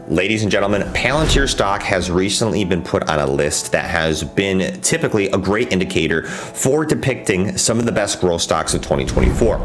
Ladies and gentlemen, Palantir stock has recently been put on a list that has been typically a great indicator for depicting some of the best growth stocks of 2024.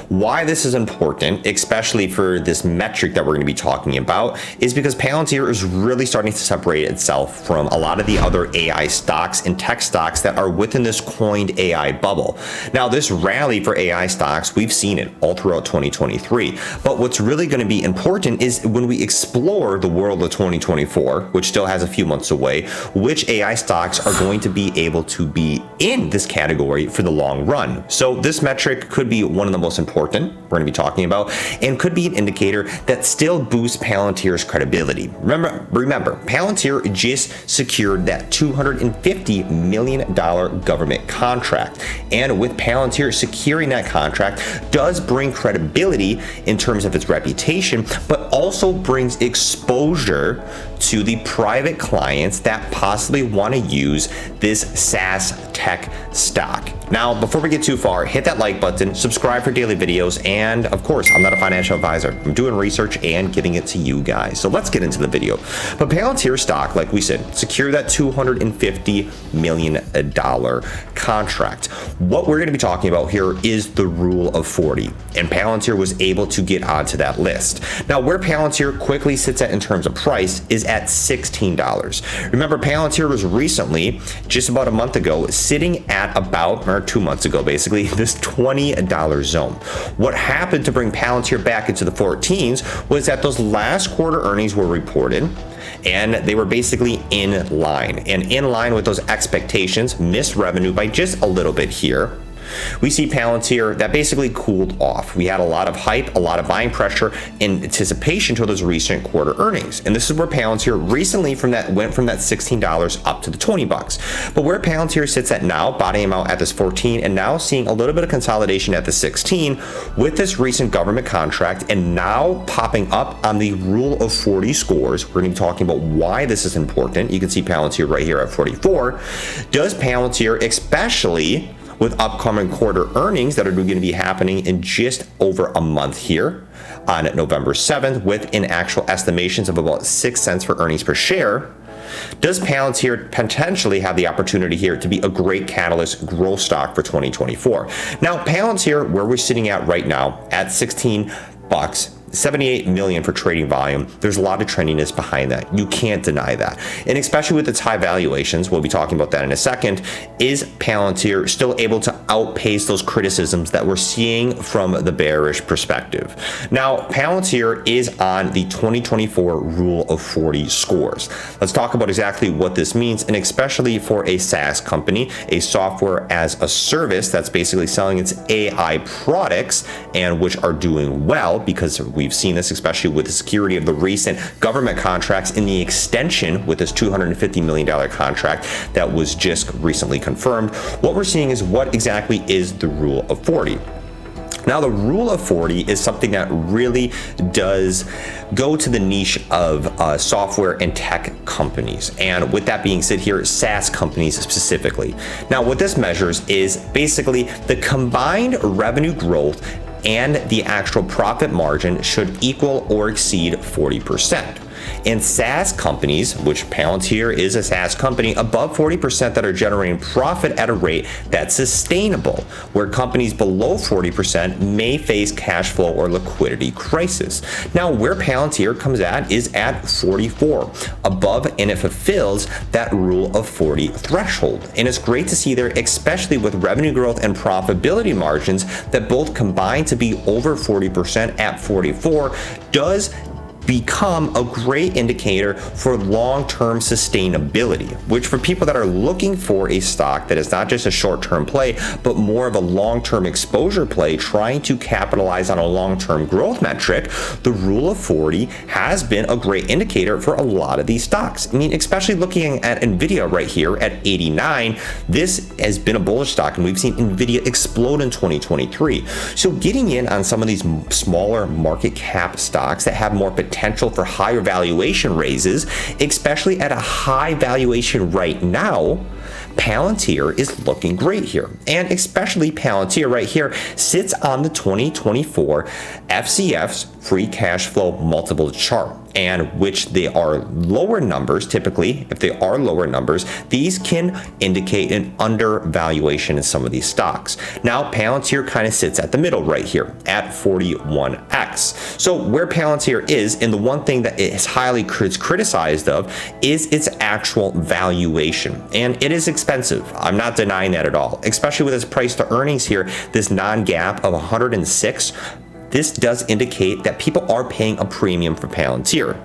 Why this is important, especially for this metric that we're going to be talking about, is because Palantir is really starting to separate itself from a lot of the other AI stocks and tech stocks that are within this coined AI bubble. Now, this rally for AI stocks, we've seen it all throughout 2023, but what's really going to be important is when we explore the world of 2024, which still has a few months away, which AI stocks are going to be able to be in this category for the long run. So this metric could be one of the most important we're going to be talking about, and could be an indicator that still boosts Palantir's credibility. Remember, Palantir just secured that $250 million government contract, and with Palantir securing that contract does bring credibility in terms of its reputation, but also brings exposure to the private clients that possibly want to use this SaaS tech stock. Now, before we get too far, hit that like button, subscribe for daily videos, and of course, I'm not a financial advisor. I'm doing research and giving it to you guys. So let's get into the video. But Palantir stock, like we said, secured that $250 million contract. What we're going to be talking about here is the rule of 40, and Palantir was able to get onto that list. Now, where Palantir quickly sits at in terms of price is at $16. Remember, Palantir was recently, just about a month ago, sitting at about, or 2 months ago basically, this $20 zone. What happened to bring Palantir back into the 14s was that those last quarter earnings were reported, and they were basically in line. And in line with those expectations, missed revenue by just a little bit here. We see Palantir that basically cooled off. We had a lot of hype, a lot of buying pressure in anticipation to those recent quarter earnings. And this is where Palantir recently went from that $16 up to the $20. But where Palantir sits at now, bottoming out at this 14 and now seeing a little bit of consolidation at the 16 with this recent government contract, and now popping up on the rule of 40 scores. We're going to be talking about why this is important. You can see Palantir right here at 44. Does Palantir, especially with upcoming quarter earnings that are going to be happening in just over a month here on November 7th, with in actual estimations of about 6 cents for earnings per share, does Palantir potentially have the opportunity here to be a great catalyst growth stock for 2024? Now, Palantir, where we're sitting at right now at 16 bucks, 78 million for trading volume, there's a lot of trendiness behind that. You can't deny that. And especially with its high valuations, we'll be talking about that in a second, is Palantir still able to outpace those criticisms that we're seeing from the bearish perspective? Now, Palantir is on the 2024 rule of 40 scores. Let's talk about exactly what this means, and especially for a SaaS company, a software as a service that's basically selling its AI products, and which are doing well, because we've seen this especially with the security of the recent government contracts in the extension with this $250 million contract that was just recently confirmed. What we're seeing is what exactly is the rule of 40. Now, the rule of 40 is something that really does go to the niche of software and tech companies. And with that being said here, SaaS companies specifically. Now, what this measures is basically the combined revenue growth and the actual profit margin should equal or exceed 40%. And SaaS companies, which Palantir is a SaaS company, above 40% that are generating profit at a rate that's sustainable, where companies below 40% may face cash flow or liquidity crisis. Now, where Palantir comes at is at 44, above, and it fulfills that rule of 40 threshold. And it's great to see there, especially with revenue growth and profitability margins that both combine to be over 40% at 44, does become a great indicator for long-term sustainability, which for people that are looking for a stock that is not just a short-term play, but more of a long-term exposure play, trying to capitalize on a long-term growth metric, the rule of 40 has been a great indicator for a lot of these stocks. I mean, especially looking at Nvidia right here at 89, this has been a bullish stock, and we've seen Nvidia explode in 2023. So getting in on some of these smaller market cap stocks that have more potential for higher valuation raises, especially at a high valuation right now, Palantir is looking great here. And especially Palantir right here sits on the 2024 FCF's free cash flow multiple chart. and which they are lower numbers. Typically, if they are lower numbers, these can indicate an undervaluation in some of these stocks. Now, Palantir kind of sits at the middle right here at 41x. So where Palantir is, and the one thing that it is highly criticized of, is its actual valuation. And it is expensive. I'm not denying that at all, especially with its price to earnings here, this non-GAAP of 106. This does indicate that people are paying a premium for Palantir.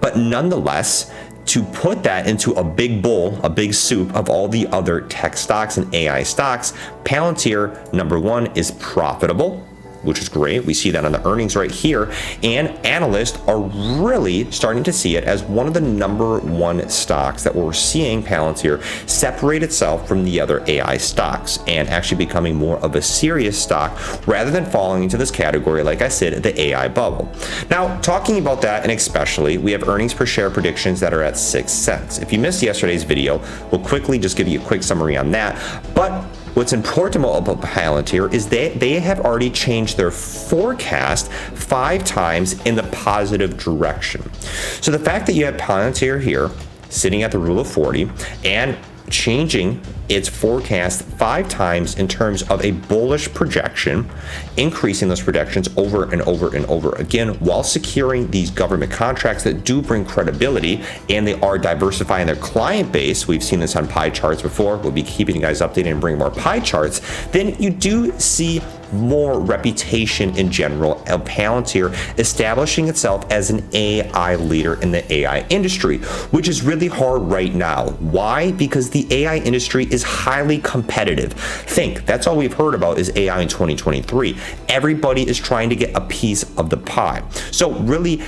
But nonetheless, to put that into a big bowl, a big soup of all the other tech stocks and AI stocks, Palantir, number one, is profitable, which is great. We see that on the earnings right here. And analysts are really starting to see it as one of the number one stocks that we're seeing Palantir separate itself from the other AI stocks and actually becoming more of a serious stock rather than falling into this category, like I said, the AI bubble. Now, talking about that, and especially, we have earnings per share predictions that are at 6 cents. If you missed yesterday's video, we'll quickly just give you a quick summary on that. But what's important about Palantir is they have already changed their forecast 5 times in the positive direction. So the fact that you have Palantir here sitting at the rule of 40 and changing its forecast 5 times in terms of a bullish projection, increasing those projections over and over and over again while securing these government contracts that do bring credibility, and they are diversifying their client base. We've seen this on pie charts before. We'll be keeping you guys updated and bring more pie charts. Then you do see more reputation in general of Palantir establishing itself as an AI leader in the AI industry, which is really hard right now. Why? Because the AI industry is highly competitive. That's all we've heard about is AI in 2023. Everybody is trying to get a piece of the pie. So really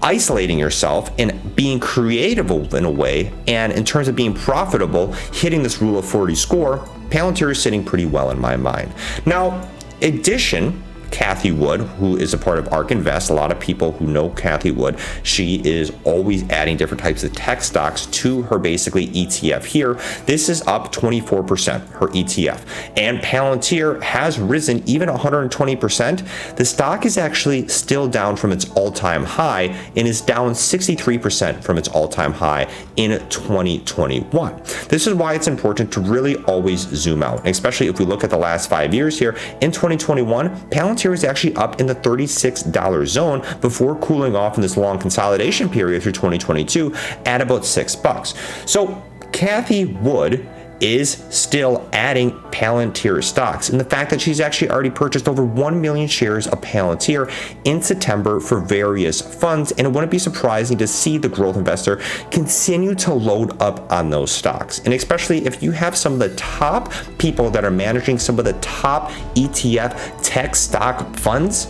isolating yourself and being creative in a way, and in terms of being profitable, hitting this rule of 40 score, Palantir is sitting pretty well in my mind. Now, addition, Cathie Wood, who is a part of ARK Invest, a lot of people who know Cathie Wood, she is always adding different types of tech stocks to her basically ETF here. This is up 24%, her ETF. And Palantir has risen even 120%. The stock is actually still down from its all-time high and is down 63% from its all-time high in 2021. This is why it's important to really always zoom out, especially if we look at the last 5 years here. In 2021, Palantir is actually up in the $36 zone before cooling off in this long consolidation period through 2022 at about $6. So Cathie Wood is still adding Palantir stocks, and the fact that she's actually already purchased over 1 million shares of Palantir in September for various funds, and it wouldn't be surprising to see the growth investor continue to load up on those stocks. And especially if you have some of the top people that are managing some of the top ETF tech stock funds,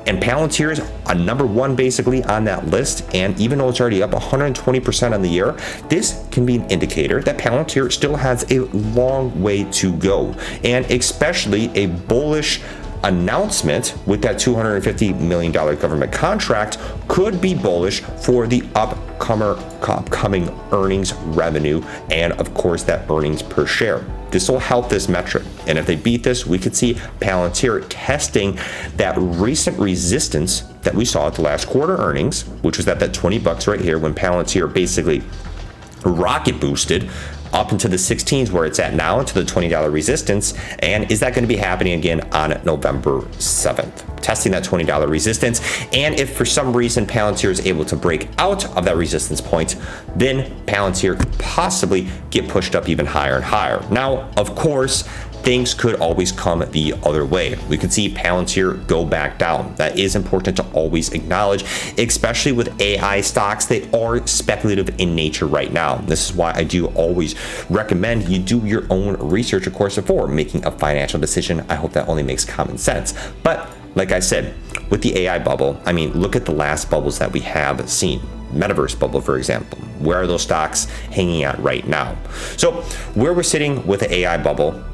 and Palantir is a number one basically on that list, and even though it's already up 120% on the year, this can be an indicator that Palantir still has a long way to go, and especially a bullish announcement with that $250 million government contract could be bullish for the upcoming earnings revenue, and of course that earnings per share. This will help this metric, and if they beat this, we could see Palantir testing that recent resistance that we saw at the last quarter earnings, which was at that $20 right here when Palantir basically rocket boosted up into the 16s where it's at now, into the $20 resistance. And is that going to be happening again on November 7th? Testing that $20 resistance. And if for some reason Palantir is able to break out of that resistance point, then Palantir could possibly get pushed up even higher and higher. Now, of course, things could always come the other way. We could see Palantir go back down. That is important to always acknowledge, especially with AI stocks. They are speculative in nature right now. This is why I do always recommend you do your own research, of course, before making a financial decision. I hope that only makes common sense. But like I said, with the AI bubble, I mean, look at the last bubbles that we have seen. Metaverse bubble, for example. Where are those stocks hanging out right now? So where we're sitting with the AI bubble,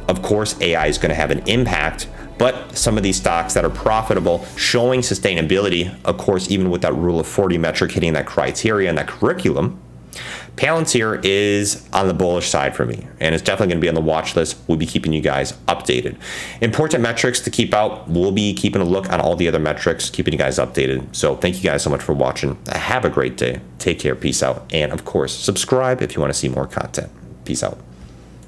of course, AI is going to have an impact, but some of these stocks that are profitable, showing sustainability, of course, even with that rule of 40 metric hitting that criteria and that curriculum, Palantir is on the bullish side for me, and it's definitely going to be on the watch list. We'll be keeping you guys updated. Important metrics to keep out. We'll be keeping a look on all the other metrics, keeping you guys updated. So thank you guys so much for watching. Have a great day. Take care. Peace out. And of course, subscribe if you want to see more content. Peace out.